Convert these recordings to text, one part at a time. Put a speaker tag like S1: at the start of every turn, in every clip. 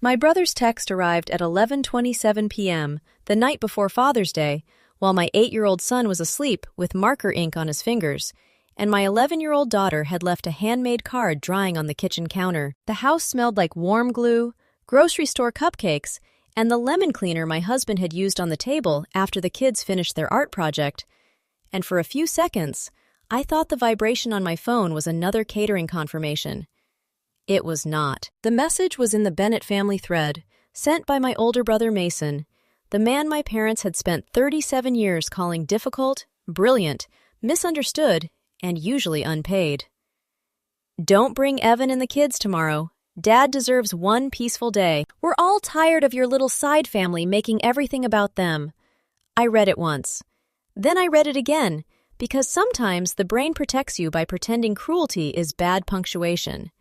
S1: My brother's text arrived at 11:27 p.m., the night before Father's Day, while my 8-year-old son was asleep with marker ink on his fingers, and my 11-year-old daughter had left a handmade card drying on the kitchen counter. The house smelled like warm glue, grocery store cupcakes, and the lemon cleaner my husband had used on the table after the kids finished their art project. And for a few seconds, I thought the vibration on my phone was another catering confirmation. It was not. The message was in the Bennett family thread, sent by my older brother Mason, the man my parents had spent 37 years calling difficult, brilliant, misunderstood, and usually unpaid. Don't bring Evan and the kids tomorrow. Dad deserves one peaceful day. We're all tired of your little side family making everything about them. I read it once. Then I read it again, because sometimes the brain protects you by pretending cruelty is bad punctuation.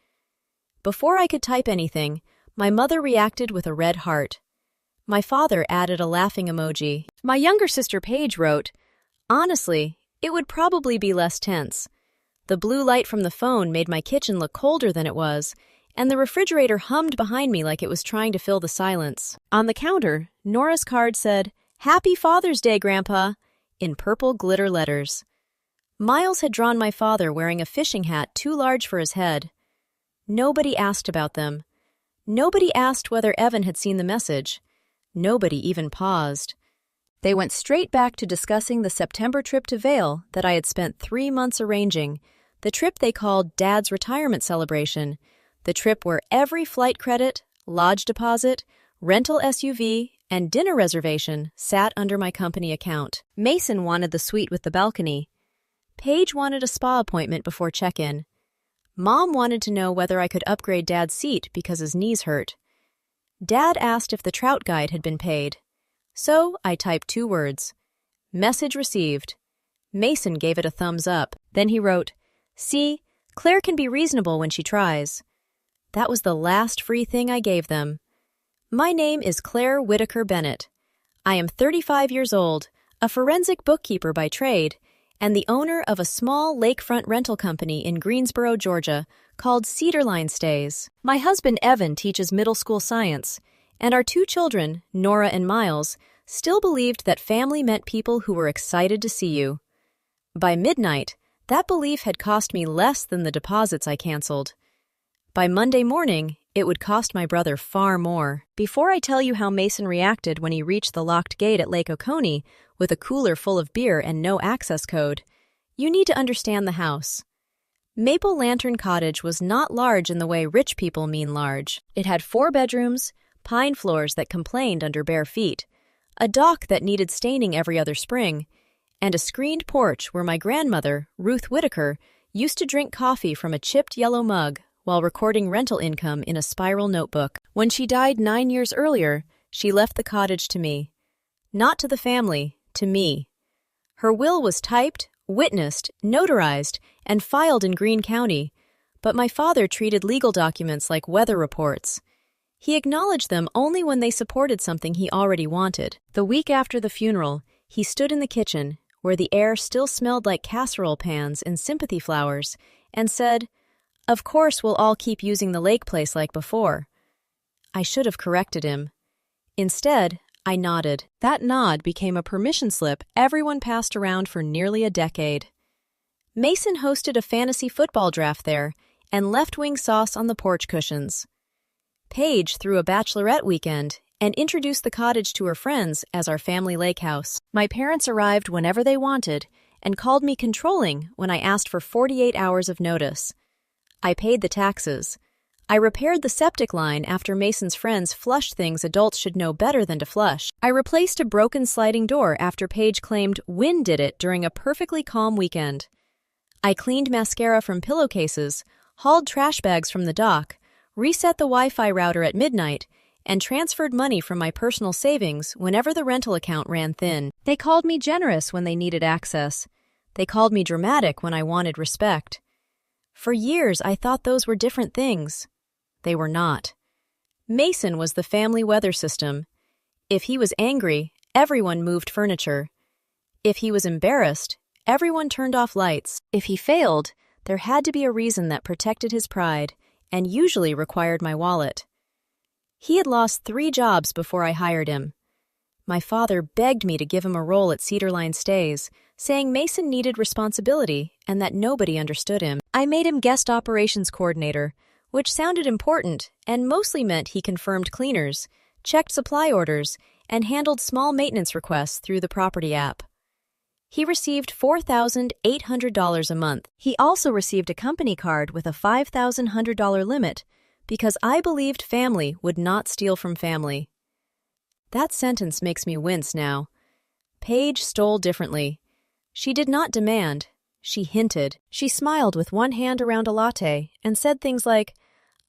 S1: Before I could type anything, my mother reacted with a red heart. My father added a laughing emoji. My younger sister Paige wrote, "Honestly, it would probably be less tense. The blue light from the phone made my kitchen look colder than it was, and the refrigerator hummed behind me like it was trying to fill the silence." On the counter, Nora's card said, "Happy Father's Day, Grandpa," in purple glitter letters. Miles had drawn my father wearing a fishing hat too large for his head. Nobody asked about them. Nobody asked whether Evan had seen the message. Nobody even paused. They went straight back to discussing the September trip to Vail that I had spent 3 months arranging, the trip they called Dad's retirement celebration, the trip where every flight credit, lodge deposit, rental SUV, and dinner reservation sat under my company account. Mason wanted the suite with the balcony. Paige wanted a spa appointment before check-in. Mom wanted to know whether I could upgrade Dad's seat because his knees hurt. Dad asked if the trout guide had been paid. So I typed 2 words. Message received. Mason gave it a thumbs up. Then he wrote, "See, Claire can be reasonable when she tries." That was the last free thing I gave them. My name is Claire Whitaker Bennett. I am 35 years old, a forensic bookkeeper by trade, and the owner of a small lakefront rental company in Greensboro, Georgia, called Cedarline Stays. My husband Evan teaches middle school science, and our 2 children, Nora and Miles, still believed that family meant people who were excited to see you. By midnight, that belief had cost me less than the deposits I canceled. By Monday morning, it would cost my brother far more. Before I tell you how Mason reacted when he reached the locked gate at Lake Oconee with a cooler full of beer and no access code, you need to understand the house. Maple Lantern Cottage was not large in the way rich people mean large. It had 4 bedrooms, pine floors that complained under bare feet, a dock that needed staining every other spring, and a screened porch where my grandmother, Ruth Whitaker, used to drink coffee from a chipped yellow mug while recording rental income in a spiral notebook. When she died 9 years earlier, she left the cottage to me. Not to the family, to me. Her will was typed, witnessed, notarized, and filed in Greene County, but my father treated legal documents like weather reports. He acknowledged them only when they supported something he already wanted. The week after the funeral, he stood in the kitchen, where the air still smelled like casserole pans and sympathy flowers, and said, "Of course we'll all keep using the lake place like before." I should have corrected him. Instead, I nodded. That nod became a permission slip everyone passed around for nearly a decade. Mason hosted a fantasy football draft there and left-wing sauce on the porch cushions. Paige threw a bachelorette weekend and introduced the cottage to her friends as our family lake house. My parents arrived whenever they wanted and called me controlling when I asked for 48 hours of notice. I paid the taxes. I repaired the septic line after Mason's friends flushed things adults should know better than to flush. I replaced a broken sliding door after Paige claimed wind did it during a perfectly calm weekend. I cleaned mascara from pillowcases, hauled trash bags from the dock, reset the Wi-Fi router at midnight, and transferred money from my personal savings whenever the rental account ran thin. They called me generous when they needed access. They called me dramatic when I wanted respect. For years, I thought those were different things. They were not. Mason was the family weather system. If he was angry, everyone moved furniture. If he was embarrassed, everyone turned off lights. If he failed, there had to be a reason that protected his pride and usually required my wallet. He had lost 3 jobs before I hired him. My father begged me to give him a role at Cedarline Stays, saying Mason needed responsibility and that nobody understood him. I made him guest operations coordinator, which sounded important and mostly meant he confirmed cleaners, checked supply orders, and handled small maintenance requests through the property app. He received $4,800 a month. He also received a company card with a $5,100 limit because I believed family would not steal from family. That sentence makes me wince now. Paige stole differently. She did not demand. She hinted. She smiled with one hand around a latte and said things like,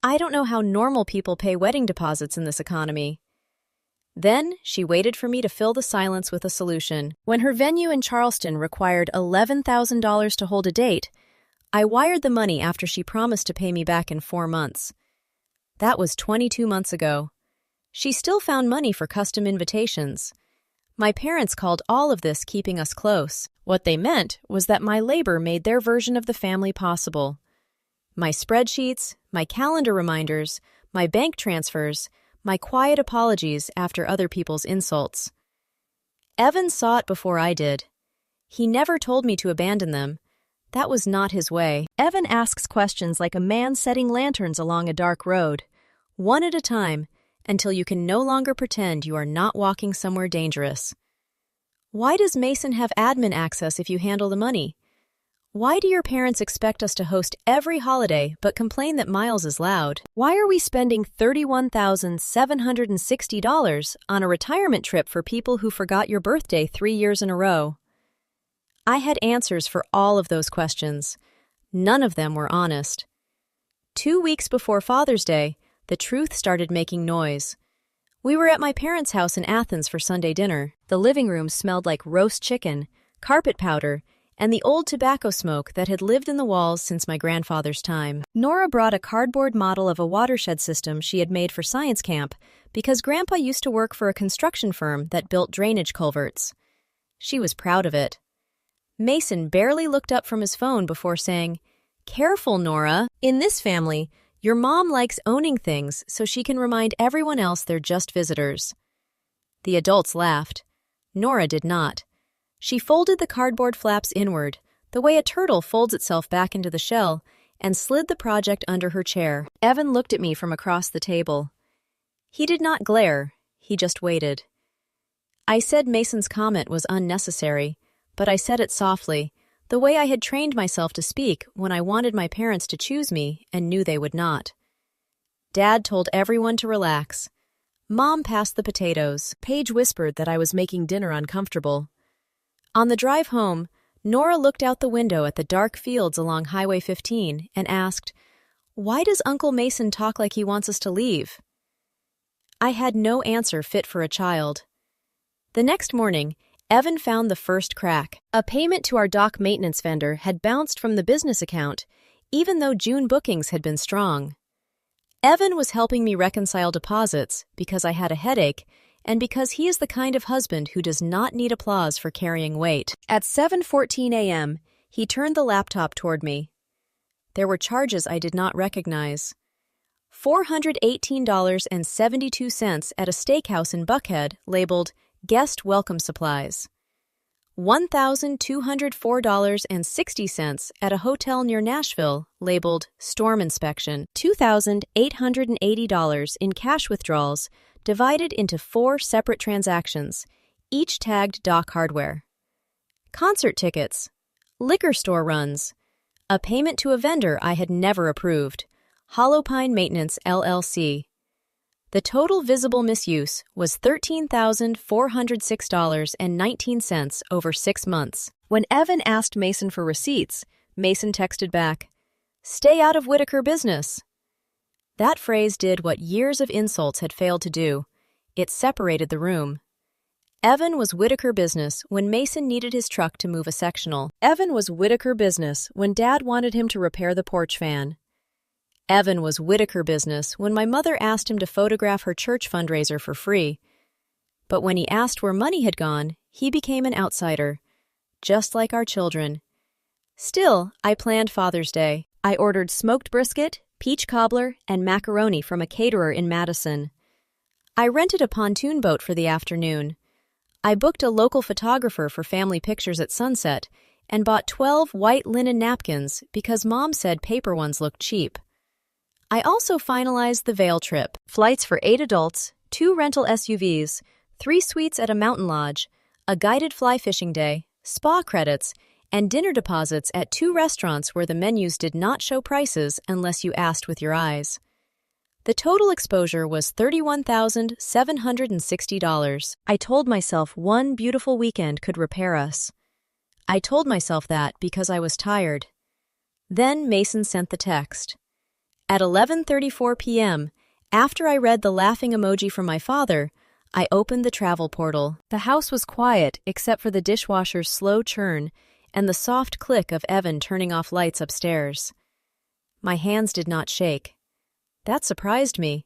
S1: "I don't know how normal people pay wedding deposits in this economy." Then she waited for me to fill the silence with a solution. When her venue in Charleston required $11,000 to hold a date, I wired the money after she promised to pay me back in 4 months. That was 22 months ago. She still found money for custom invitations. My parents called all of this keeping us close. What they meant was that my labor made their version of the family possible. My spreadsheets, my calendar reminders, my bank transfers, my quiet apologies after other people's insults. Evan saw it before I did. He never told me to abandon them. That was not his way. Evan asks questions like a man setting lanterns along a dark road, one at a time, until you can no longer pretend you are not walking somewhere dangerous. Why does Mason have admin access if you handle the money? Why do your parents expect us to host every holiday but complain that Miles is loud? Why are we spending $31,760 on a retirement trip for people who forgot your birthday 3 years in a row? I had answers for all of those questions. None of them were honest. 2 weeks before Father's Day, the truth started making noise. We were at my parents' house in Athens for Sunday dinner. The living room smelled like roast chicken, carpet powder, and the old tobacco smoke that had lived in the walls since my grandfather's time. Nora brought a cardboard model of a watershed system she had made for science camp because Grandpa used to work for a construction firm that built drainage culverts. She was proud of it. Mason barely looked up from his phone before saying, "Careful, Nora. In this family, your mom likes owning things so she can remind everyone else they're just visitors." The adults laughed. Nora did not. She folded the cardboard flaps inward, the way a turtle folds itself back into the shell, and slid the project under her chair. Evan looked at me from across the table. He did not glare. He just waited. I said Mason's comment was unnecessary, but I said it softly, the way I had trained myself to speak when I wanted my parents to choose me and knew they would not. Dad told everyone to relax. Mom passed the potatoes. Paige whispered that I was making dinner uncomfortable. On the drive home, Nora looked out the window at the dark fields along Highway 15 and asked, "Why does Uncle Mason talk like he wants us to leave?" I had no answer fit for a child. The next morning, Evan found the first crack. A payment to our dock maintenance vendor had bounced from the business account, even though June bookings had been strong. Evan was helping me reconcile deposits because I had a headache and because he is the kind of husband who does not need applause for carrying weight. At 7:14 a.m., he turned the laptop toward me. There were charges I did not recognize. $418.72 at a steakhouse in Buckhead labeled Guest Welcome Supplies. $1,204.60 at a hotel near Nashville labeled Storm Inspection. $2,880 in cash withdrawals divided into 4 separate transactions, each tagged Dock Hardware. Concert tickets, liquor store runs, a payment to a vendor I had never approved, Hollow Pine Maintenance, LLC. The total visible misuse was $13,406.19 over 6 months. When Evan asked Mason for receipts, Mason texted back, "Stay out of Whitaker business." That phrase did what years of insults had failed to do. It separated the room. Evan was Whitaker business when Mason needed his truck to move a sectional. Evan was Whitaker business when Dad wanted him to repair the porch fan. Evan was Whitaker business when my mother asked him to photograph her church fundraiser for free. But when he asked where money had gone, he became an outsider, just like our children. Still, I planned Father's Day. I ordered smoked brisket, peach cobbler, and macaroni from a caterer in Madison. I rented a pontoon boat for the afternoon. I booked a local photographer for family pictures at sunset and bought 12 white linen napkins because Mom said paper ones looked cheap. I also finalized the Vail trip. Flights for 8 adults, 2 rental SUVs, 3 suites at a mountain lodge, a guided fly fishing day, spa credits, and dinner deposits at 2 restaurants where the menus did not show prices unless you asked with your eyes. The total exposure was $31,760. I told myself one beautiful weekend could repair us. I told myself that because I was tired. Then Mason sent the text. At 11:34 p.m., after I read the laughing emoji from my father, I opened the travel portal. The house was quiet except for the dishwasher's slow churn and the soft click of Evan turning off lights upstairs. My hands did not shake. That surprised me.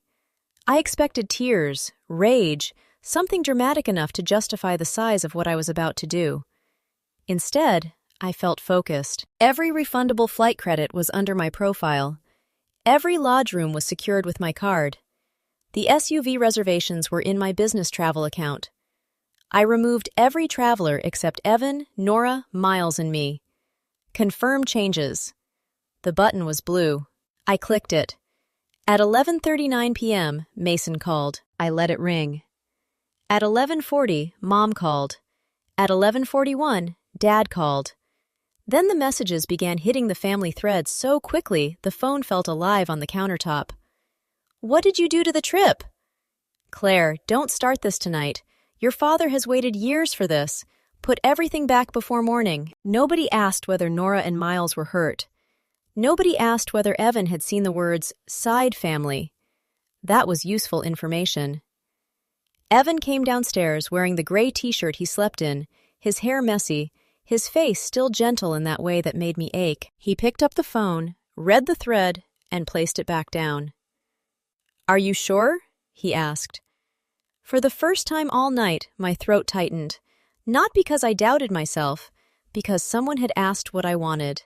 S1: I expected tears, rage, something dramatic enough to justify the size of what I was about to do. Instead, I felt focused. Every refundable flight credit was under my profile. Every lodge room was secured with my card. The SUV reservations were in my business travel account. I removed every traveler except Evan, Nora, Miles, and me. Confirm changes. The button was blue. I clicked it. At 11:39 p.m., Mason called. I let it ring. At 11:40, Mom called. At 11:41, Dad called. Then the messages began hitting the family threads so quickly the phone felt alive on the countertop. What did you do to the trip? Claire, don't start this tonight. Your father has waited years for this. Put everything back before morning. Nobody asked whether Nora and Miles were hurt. Nobody asked whether Evan had seen the words, side family. That was useful information. Evan came downstairs wearing the gray t-shirt he slept in, his hair messy, his face still gentle in that way that made me ache. He picked up the phone, read the thread, and placed it back down. Are you sure? He asked. For the first time all night, my throat tightened. Not because I doubted myself, because someone had asked what I wanted.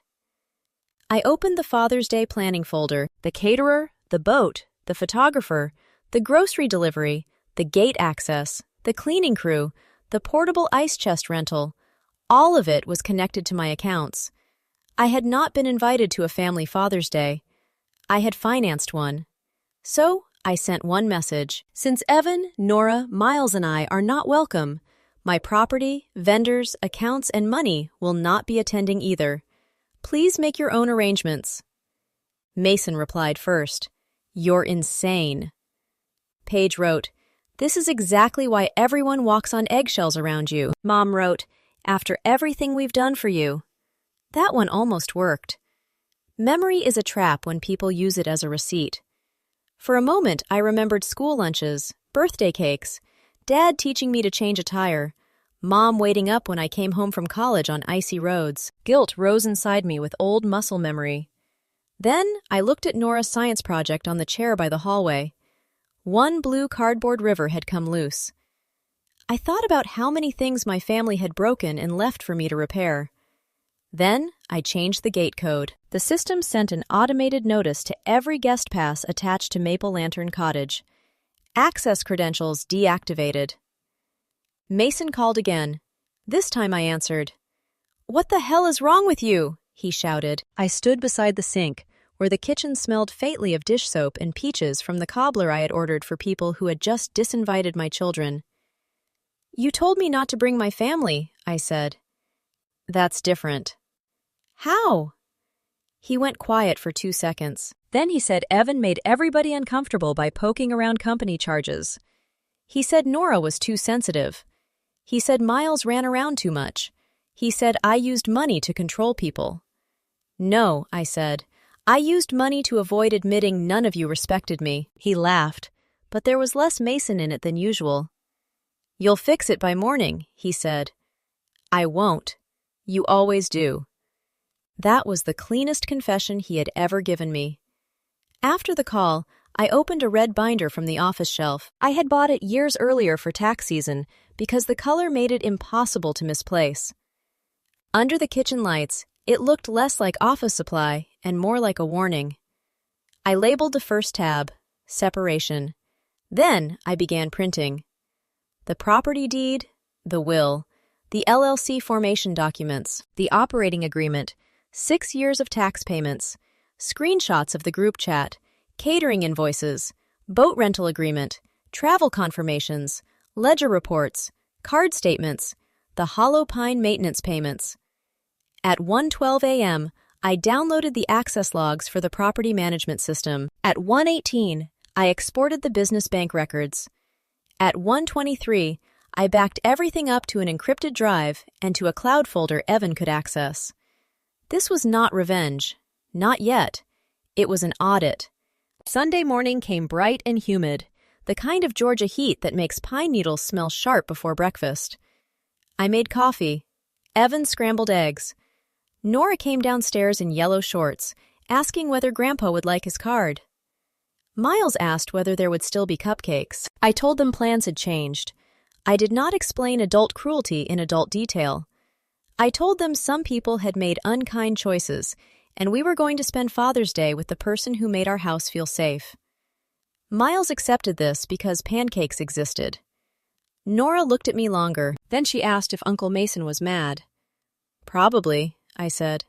S1: I opened the Father's Day planning folder, the caterer, the boat, the photographer, the grocery delivery, the gate access, the cleaning crew, the portable ice chest rental. All of it was connected to my accounts. I had not been invited to a family Father's Day. I had financed one. So, I sent one message. Since Evan, Nora, Miles, and I are not welcome, my property, vendors, accounts, and money will not be attending either. Please make your own arrangements. Mason replied first. You're insane. Paige wrote, This is exactly why everyone walks on eggshells around you. Mom wrote, After everything we've done for you. That one almost worked. Memory is a trap when people use it as a receipt. For a moment, I remembered school lunches, birthday cakes, Dad teaching me to change a tire, Mom waiting up when I came home from college on icy roads. Guilt rose inside me with old muscle memory. Then I looked at Nora's science project on the chair by the hallway. One blue cardboard river had come loose. I thought about how many things my family had broken and left for me to repair. Then I changed the gate code. The system sent an automated notice to every guest pass attached to Maple Lantern Cottage. Access credentials deactivated. Mason called again. This time I answered. What the hell is wrong with you? He shouted. I stood beside the sink, where the kitchen smelled faintly of dish soap and peaches from the cobbler I had ordered for people who had just disinvited my children. You told me not to bring my family, I said. That's different. How? He went quiet for 2 seconds. Then he said Evan made everybody uncomfortable by poking around company charges. He said Nora was too sensitive. He said Miles ran around too much. He said I used money to control people. No, I said. I used money to avoid admitting none of you respected me. He laughed, but there was less Mason in it than usual. You'll fix it by morning, he said. I won't. You always do. That was the cleanest confession he had ever given me. After the call, I opened a red binder from the office shelf. I had bought it years earlier for tax season because the color made it impossible to misplace. Under the kitchen lights, it looked less like office supply and more like a warning. I labeled the first tab, Separation. Then I began printing. The property deed, the will, the LLC formation documents, the operating agreement, 6 years of tax payments, screenshots of the group chat, catering invoices, boat rental agreement, travel confirmations, ledger reports, card statements, the Hollow Pine maintenance payments. At 1:12 a.m., I downloaded the access logs for the property management system. At 1:18, I exported the business bank records. At 1:23, I backed everything up to an encrypted drive and to a cloud folder Evan could access. This was not revenge. Not yet. It was an audit. Sunday morning came bright and humid, the kind of Georgia heat that makes pine needles smell sharp before breakfast. I made coffee. Evan scrambled eggs. Nora came downstairs in yellow shorts, asking whether Grandpa would like his card. Miles asked whether there would still be cupcakes. I told them plans had changed. I did not explain adult cruelty in adult detail. I told them some people had made unkind choices, and we were going to spend Father's Day with the person who made our house feel safe. Miles accepted this because pancakes existed. Nora looked at me longer. Then she asked if Uncle Mason was mad. Probably, I said.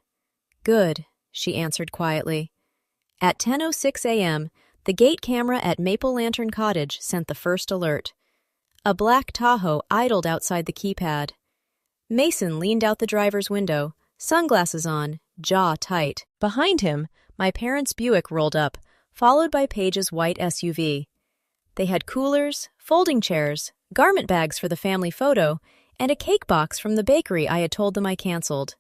S1: Good, she answered quietly. At 10:06 a.m., the gate camera at Maple Lantern Cottage sent the first alert. A black Tahoe idled outside the keypad. Mason leaned out the driver's window, sunglasses on, jaw tight. Behind him, my parents' Buick rolled up, followed by Paige's white SUV. They had coolers, folding chairs, garment bags for the family photo, and a cake box from the bakery I had told them I canceled.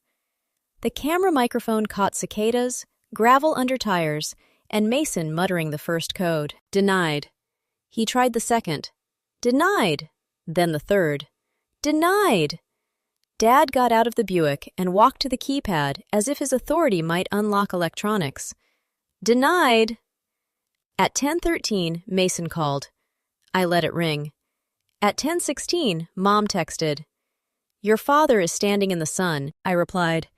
S1: The camera microphone caught cicadas, gravel under tires, and Mason muttering the first code. Denied. He tried the second. Denied. Then the third. Denied. Dad got out of the Buick and walked to the keypad as if his authority might unlock electronics. Denied. At 10:13, Mason called. I let it ring. At 10:16, Mom texted. Your father is standing in the sun, I replied.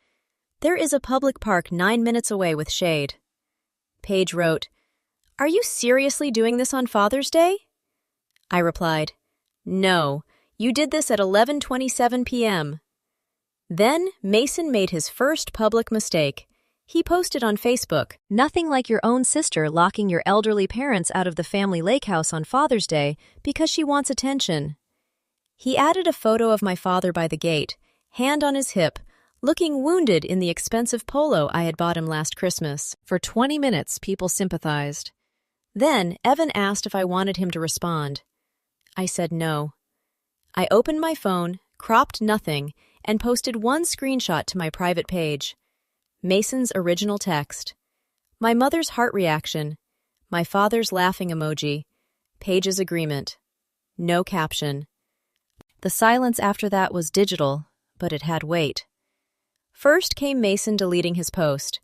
S1: There is a public park 9 minutes away with shade. Paige wrote, Are you seriously doing this on Father's Day? I replied, No, you did this at 11:27 p.m. Then Mason made his first public mistake. He posted on Facebook, Nothing like your own sister locking your elderly parents out of the family lake house on Father's Day because she wants attention. He added a photo of my father by the gate, hand on his hip, looking wounded in the expensive polo I had bought him last Christmas. For 20 minutes, people sympathized. Then Evan asked if I wanted him to respond. I said no. I opened my phone, cropped nothing, and posted one screenshot to my private page. Mason's original text. My mother's heart reaction. My father's laughing emoji. Paige's agreement. No caption. The silence after that was digital, but it had weight. First came Mason deleting his post.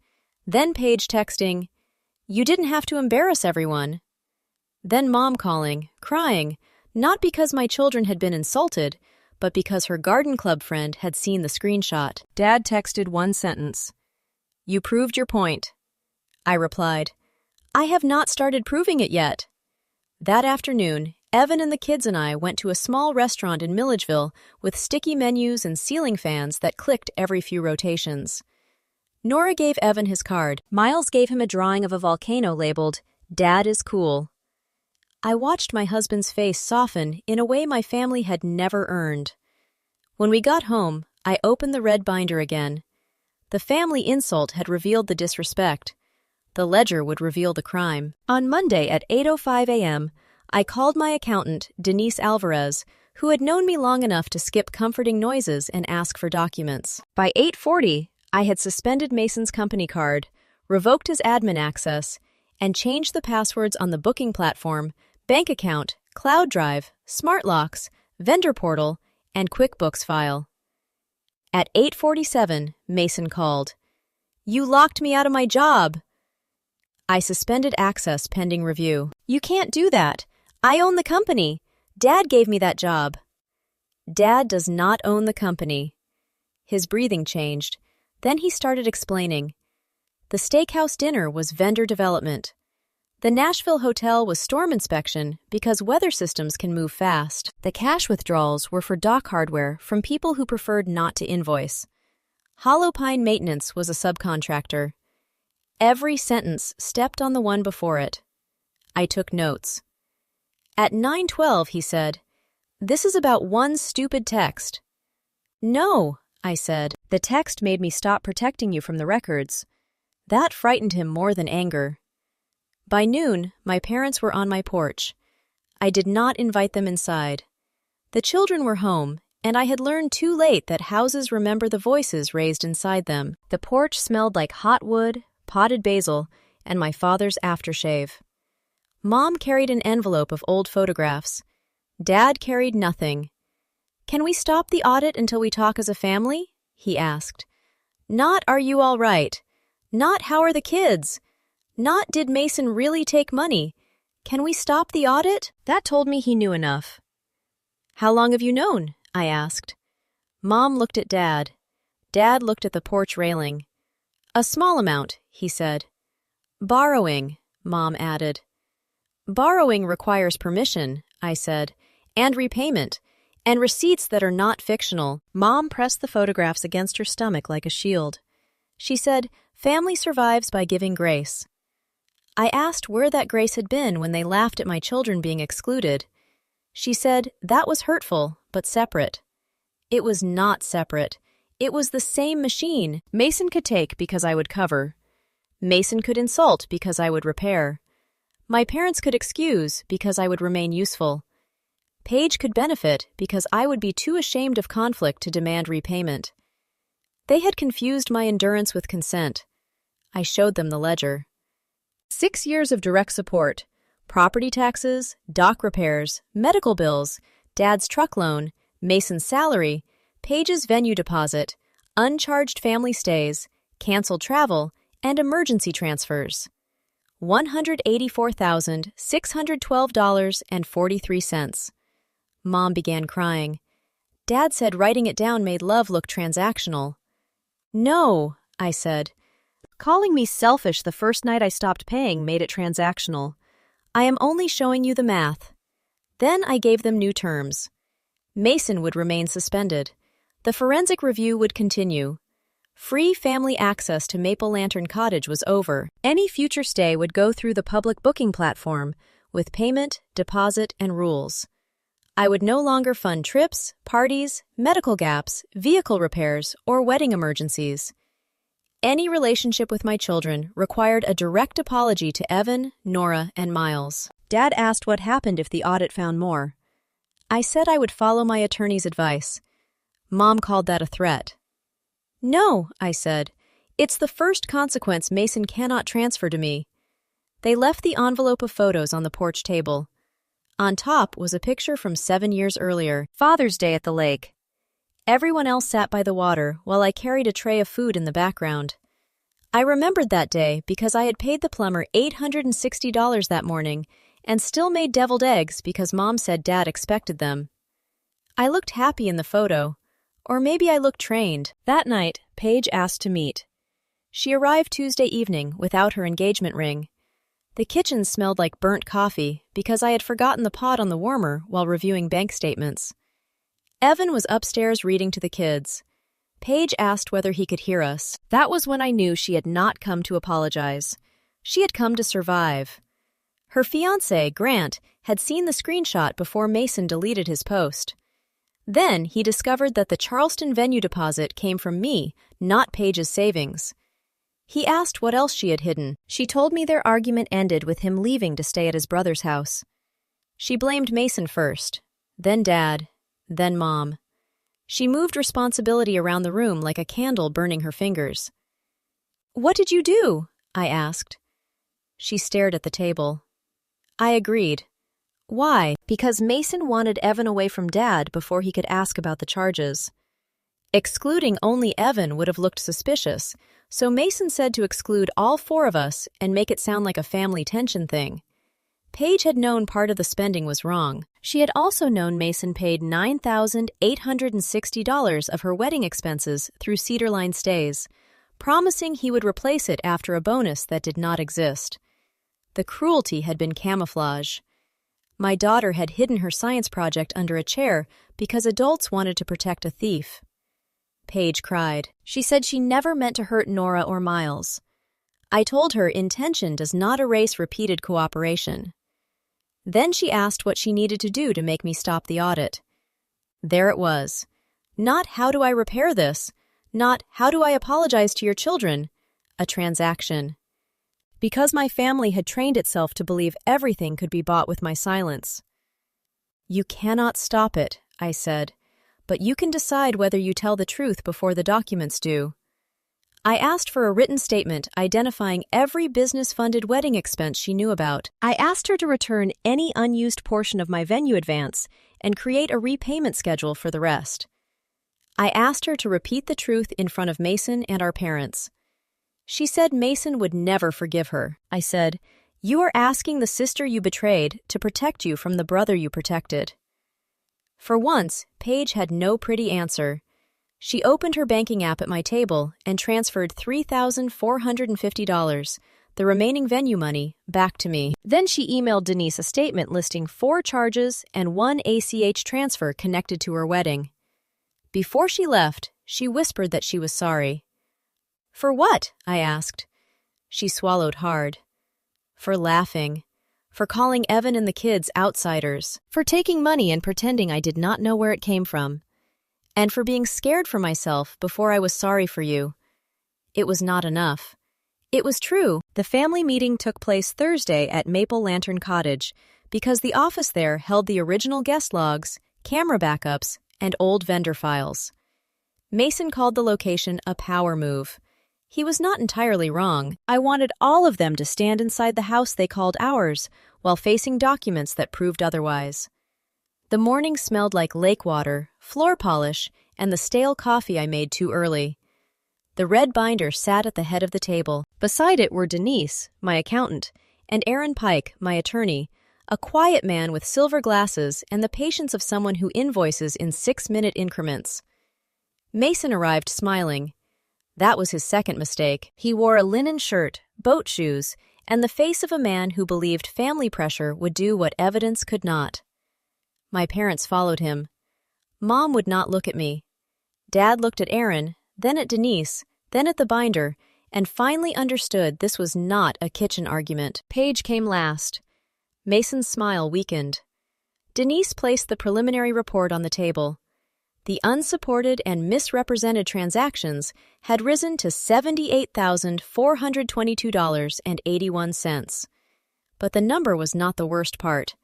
S1: Then Paige texting, You didn't have to embarrass everyone. Then Mom calling, crying, not because my children had been insulted, but because her garden club friend had seen the screenshot. Dad texted one sentence. You proved your point. I replied, I have not started proving it yet. That afternoon, Evan and the kids and I went to a small restaurant in Milledgeville with sticky menus and ceiling fans that clicked every few rotations. Nora gave Evan his card. Miles gave him a drawing of a volcano labeled, Dad is cool. I watched my husband's face soften in a way my family had never earned. When we got home, I opened the red binder again. The family insult had revealed the disrespect. The ledger would reveal the crime. On Monday at 8:05 a.m., I called my accountant, Denise Alvarez, who had known me long enough to skip comforting noises and ask for documents. By 8:40, I had suspended Mason's company card, revoked his admin access, and changed the passwords on the booking platform, bank account, cloud drive, smart locks, vendor portal, and QuickBooks file. At 8:47, Mason called. You locked me out of my job. I suspended access pending review. You can't do that. I own the company. Dad gave me that job. Dad does not own the company. His breathing changed. Then he started explaining. The steakhouse dinner was vendor development. The Nashville hotel was storm inspection because weather systems can move fast. The cash withdrawals were for dock hardware from people who preferred not to invoice. Hollow Pine Maintenance was a subcontractor. Every sentence stepped on the one before it. I took notes. At 9:12, he said, "This is about one stupid text." "No," I said. "The text made me stop protecting you from the records." That frightened him more than anger. By noon, my parents were on my porch. I did not invite them inside. The children were home, and I had learned too late that houses remember the voices raised inside them. The porch smelled like hot wood, potted basil, and my father's aftershave. Mom carried an envelope of old photographs. Dad carried nothing. "Can we stop the audit until we talk as a family?" he asked. Not "Are you all right?" Not "How are the kids?" Not "Did Mason really take money?" "Can we stop the audit?" That told me he knew enough. "How long have you known?" I asked. Mom looked at Dad. Dad looked at the porch railing. "A small amount," he said. "Borrowing," Mom added. "Borrowing requires permission," I said, "and repayment, and receipts that are not fictional." Mom pressed the photographs against her stomach like a shield. She said, "Family survives by giving grace." I asked where that grace had been when they laughed at my children being excluded. She said that was hurtful, but separate. It was not separate. It was the same machine. Mason could take because I would cover. Mason could insult because I would repair. My parents could excuse because I would remain useful. Paige could benefit because I would be too ashamed of conflict to demand repayment. They had confused my endurance with consent. I showed them the ledger. 6 years of direct support, property taxes, dock repairs, medical bills, Dad's truck loan, Mason's salary, Paige's venue deposit, uncharged family stays, canceled travel, and emergency transfers. $184,612.43. Mom began crying. Dad said writing it down made love look transactional. "No," I said. "Calling me selfish the first night I stopped paying made it transactional. I am only showing you the math." Then I gave them new terms. Mason would remain suspended. The forensic review would continue. Free family access to Maple Lantern Cottage was over. Any future stay would go through the public booking platform, with payment, deposit, and rules. I would no longer fund trips, parties, medical gaps, vehicle repairs, or wedding emergencies. Any relationship with my children required a direct apology to Evan, Nora, and Miles. Dad asked what happened if the audit found more. I said I would follow my attorney's advice. Mom called that a threat. "No," I said. "It's the first consequence Mason cannot transfer to me." They left the envelope of photos on the porch table. On top was a picture from 7 years earlier, Father's Day at the lake. Everyone else sat by the water while I carried a tray of food in the background. I remembered that day because I had paid the plumber $860 that morning and still made deviled eggs because Mom said Dad expected them. I looked happy in the photo, or maybe I looked trained. That night, Paige asked to meet. She arrived Tuesday evening without her engagement ring. The kitchen smelled like burnt coffee because I had forgotten the pot on the warmer while reviewing bank statements. Evan was upstairs reading to the kids. Paige asked whether he could hear us. That was when I knew she had not come to apologize. She had come to survive. Her fiancé, Grant, had seen the screenshot before Mason deleted his post. Then he discovered that the Charleston venue deposit came from me, not Paige's savings. He asked what else she had hidden. She told me their argument ended with him leaving to stay at his brother's house. She blamed Mason first, then Dad, then Mom. She moved responsibility around the room like a candle burning her fingers. "What did you do?" I asked. She stared at the table. I agreed. Why? Because Mason wanted Evan away from Dad before he could ask about the charges. Excluding only Evan would have looked suspicious, so Mason said to exclude all 4 of us and make it sound like a family tension thing. Paige had known part of the spending was wrong. She had also known Mason paid $9,860 of her wedding expenses through Cedar Line stays, promising he would replace it after a bonus that did not exist. The cruelty had been camouflage. My daughter had hidden her science project under a chair because adults wanted to protect a thief. Paige cried. She said she never meant to hurt Nora or Miles. I told her intention does not erase repeated cooperation. Then she asked what she needed to do to make me stop the audit. There it was. Not how do I repair this, not how do I apologize to your children, a transaction. Because my family had trained itself to believe everything could be bought with my silence. You cannot stop it, I said, but you can decide whether you tell the truth before the documents do. I asked for a written statement identifying every business-funded wedding expense she knew about. I asked her to return any unused portion of my venue advance and create a repayment schedule for the rest. I asked her to repeat the truth in front of Mason and our parents. She said Mason would never forgive her. I said, "You are asking the sister you betrayed to protect you from the brother you protected." For once, Paige had no pretty answer. She opened her banking app at my table and transferred $3,450, the remaining venue money, back to me. Then she emailed Denise a statement listing 4 charges and 1 ACH transfer connected to her wedding. Before she left, she whispered that she was sorry. For what? I asked. She swallowed hard. For laughing. For calling Evan and the kids outsiders. For taking money and pretending I did not know where it came from. And for being scared for myself before I was sorry for you. It was not enough. It was true. The family meeting took place Thursday at Maple Lantern Cottage because the office there held the original guest logs, camera backups, and old vendor files. Mason called the location a power move. He was not entirely wrong. I wanted all of them to stand inside the house they called ours while facing documents that proved otherwise. The morning smelled like lake water, floor polish, and the stale coffee I made too early. The red binder sat at the head of the table. Beside it were Denise, my accountant, and Aaron Pike, my attorney, a quiet man with silver glasses and the patience of someone who invoices in 6-minute increments. Mason arrived smiling. That was his second mistake. He wore a linen shirt, boat shoes, and the face of a man who believed family pressure would do what evidence could not. My parents followed him. Mom would not look at me. Dad looked at Aaron, then at Denise, then at the binder, and finally understood this was not a kitchen argument. Paige came last. Mason's smile weakened. Denise placed the preliminary report on the table. The unsupported and misrepresented transactions had risen to $78,422.81. But the number was not the worst part.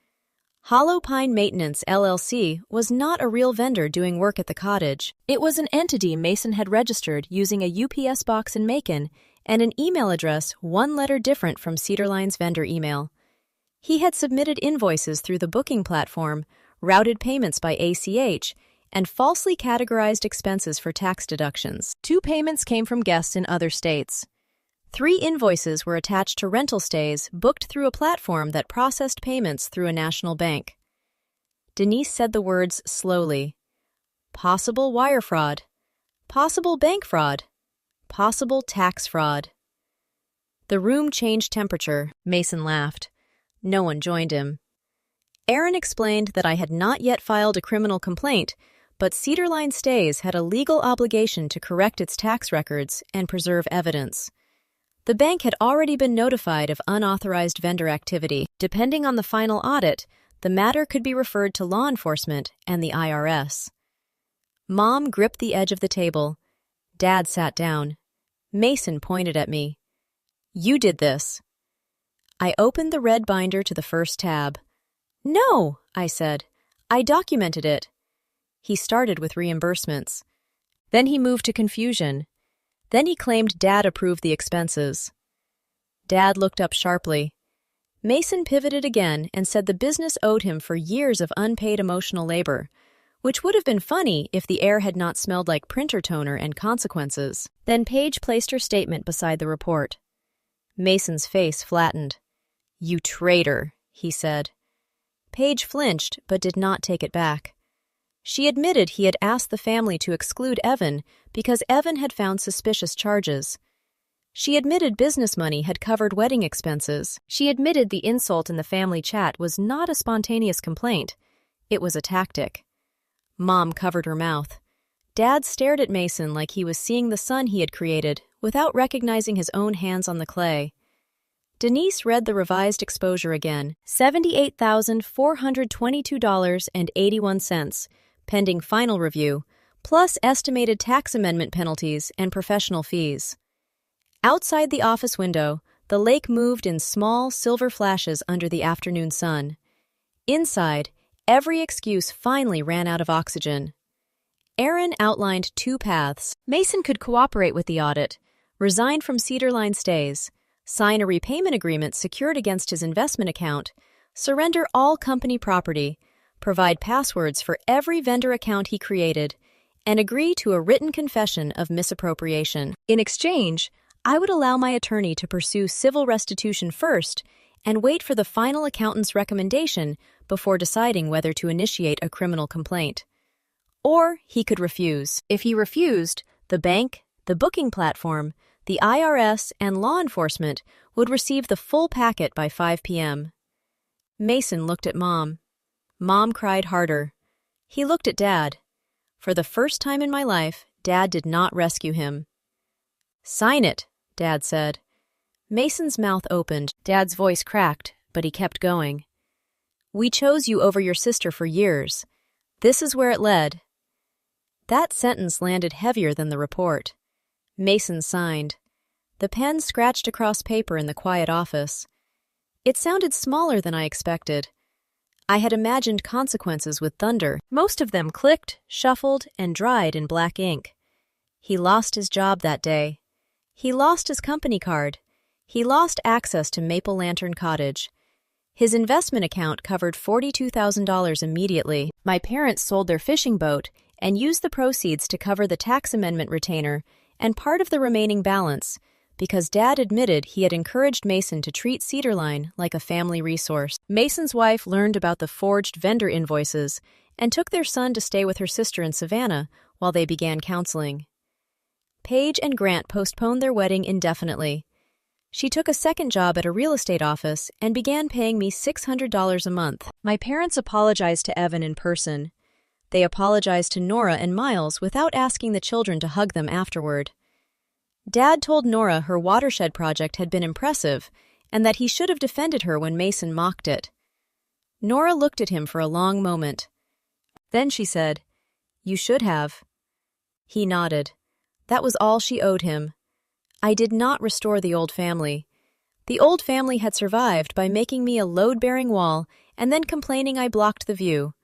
S1: Hollow Pine Maintenance, LLC, was not a real vendor doing work at the cottage. It was an entity Mason had registered using a UPS box in Macon and an email address 1 letter different from Cedarline's vendor email. He had submitted invoices through the booking platform, routed payments by ACH, and falsely categorized expenses for tax deductions. 2 payments came from guests in other states. 3 invoices were attached to rental stays booked through a platform that processed payments through a national bank. Denise said the words slowly. Possible wire fraud. Possible bank fraud. Possible tax fraud. The room changed temperature. Mason laughed. No one joined him. Aaron explained that I had not yet filed a criminal complaint, but Cedarline Stays had a legal obligation to correct its tax records and preserve evidence. The bank had already been notified of unauthorized vendor activity. Depending on the final audit, the matter could be referred to law enforcement and the IRS. Mom gripped the edge of the table. Dad sat down. Mason pointed at me. You did this. I opened the red binder to the first tab. No, I said. I documented it. He started with reimbursements. Then he moved to confusion. Then he claimed Dad approved the expenses. Dad looked up sharply. Mason pivoted again and said the business owed him for years of unpaid emotional labor, which would have been funny if the air had not smelled like printer toner and consequences. Then Paige placed her statement beside the report. Mason's face flattened. You traitor, he said. Paige flinched but did not take it back. She admitted he had asked the family to exclude Evan because Evan had found suspicious charges. She admitted business money had covered wedding expenses. She admitted the insult in the family chat was not a spontaneous complaint. It was a tactic. Mom covered her mouth. Dad stared at Mason like he was seeing the son he had created, without recognizing his own hands on the clay. Denise read the revised exposure again, $78,422.81, pending final review, plus estimated tax amendment penalties and professional fees. Outside the office window, the lake moved in small, silver flashes under the afternoon sun. Inside, every excuse finally ran out of oxygen. Aaron outlined two paths. Mason could cooperate with the audit, resign from Cedar Line stays, sign a repayment agreement secured against his investment account, surrender all company property, provide passwords for every vendor account he created, and agree to a written confession of misappropriation. In exchange, I would allow my attorney to pursue civil restitution first and wait for the final accountant's recommendation before deciding whether to initiate a criminal complaint. Or he could refuse. If he refused, the bank, the booking platform, the IRS, and law enforcement would receive the full packet by 5 p.m. Mason looked at Mom. Mom cried harder. He looked at Dad. For the first time in my life, Dad did not rescue him. "Sign it," Dad said. Mason's mouth opened. Dad's voice cracked, but he kept going. "We chose you over your sister for years. This is where it led." That sentence landed heavier than the report. Mason signed. The pen scratched across paper in the quiet office. It sounded smaller than I expected. I had imagined consequences with thunder. Most of them clicked, shuffled, and dried in black ink. He lost his job that day. He lost his company card. He lost access to Maple Lantern Cottage. His investment account covered $42,000 immediately. My parents sold their fishing boat and used the proceeds to cover the tax amendment retainer and part of the remaining balance, because Dad admitted he had encouraged Mason to treat Cedar Line like a family resource. Mason's wife learned about the forged vendor invoices and took their son to stay with her sister in Savannah while they began counseling. Paige and Grant postponed their wedding indefinitely. She took a second job at a real estate office and began paying me $600 a month. My parents apologized to Evan in person. They apologized to Nora and Miles without asking the children to hug them afterward. Dad told Nora her watershed project had been impressive and that he should have defended her when Mason mocked it. Nora looked at him for a long moment. Then she said, "You should have." He nodded. That was all she owed him. I did not restore the old family. The old family had survived by making me a load-bearing wall and then complaining I blocked the view.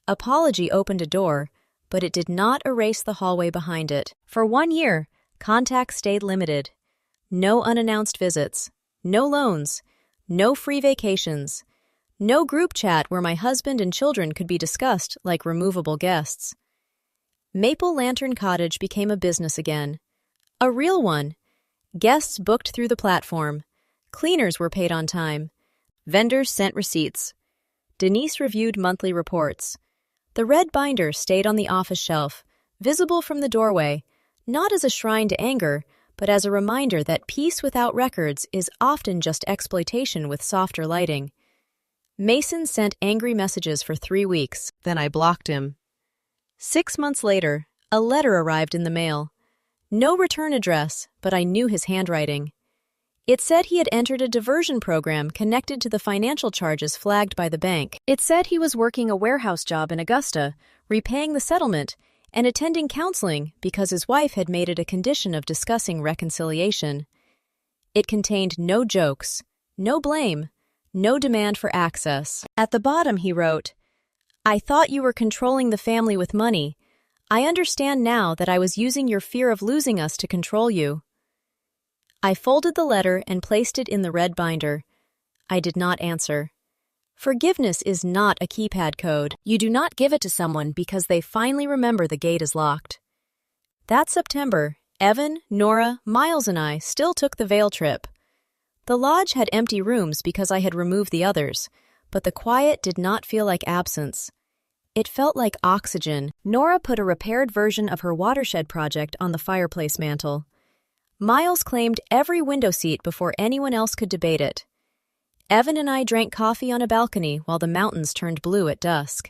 S1: Apology opened a door, but it did not erase the hallway behind it. For 1 year, contact stayed limited. No unannounced visits, no loans, no free vacations, no group chat where my husband and children could be discussed like removable guests. Maple Lantern Cottage became a business again. A real one. Guests booked through the platform. Cleaners were paid on time. Vendors sent receipts. Denise reviewed monthly reports. The red binder stayed on the office shelf, visible from the doorway, not as a shrine to anger, but as a reminder that peace without records is often just exploitation with softer lighting. Mason sent angry messages for 3 weeks, then I blocked him. 6 months later, a letter arrived in the mail. No return address, but I knew his handwriting. It said he had entered a diversion program connected to the financial charges flagged by the bank. It said he was working a warehouse job in Augusta, repaying the settlement, and attending counseling because his wife had made it a condition of discussing reconciliation. It contained no jokes, no blame, no demand for access. At the bottom he wrote, "I thought you were controlling the family with money. I understand now that I was using your fear of losing us to control you." I folded the letter and placed it in the red binder. I did not answer. Forgiveness is not a keypad code. You do not give it to someone because they finally remember the gate is locked. That September, Evan, Nora, Miles, and I still took the Vail trip. The lodge had empty rooms because I had removed the others, but the quiet did not feel like absence. It felt like oxygen. Nora put a repaired version of her watershed project on the fireplace mantel. Miles claimed every window seat before anyone else could debate it. Evan and I drank coffee on a balcony while the mountains turned blue at dusk.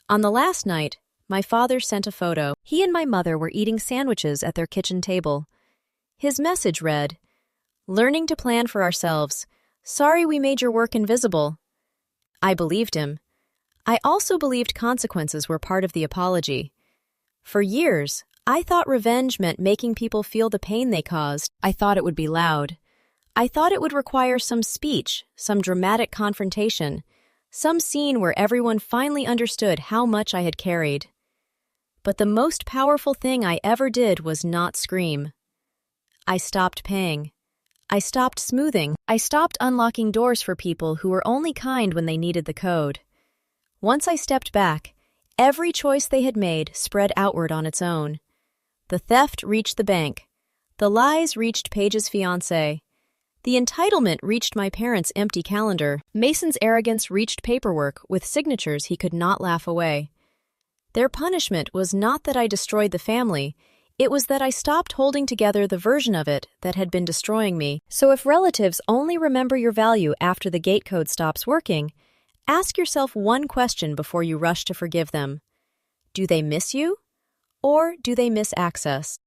S1: On the last night, my father sent a photo. He and my mother were eating sandwiches at their kitchen table. His message read, "Learning to plan for ourselves. Sorry we made your work invisible." I believed him. I also believed consequences were part of the apology. For years, I thought revenge meant making people feel the pain they caused. I thought it would be loud. I thought it would require some speech, some dramatic confrontation, some scene where everyone finally understood how much I had carried. But the most powerful thing I ever did was not scream. I stopped paying. I stopped smoothing. I stopped unlocking doors for people who were only kind when they needed the code. Once I stepped back, every choice they had made spread outward on its own. The theft reached the bank. The lies reached Paige's fiancé. The entitlement reached my parents' empty calendar. Mason's arrogance reached paperwork with signatures he could not laugh away. Their punishment was not that I destroyed the family, it was that I stopped holding together the version of it that had been destroying me. So if relatives only remember your value after the gate code stops working, ask yourself one question before you rush to forgive them. Do they miss you? Or do they miss access?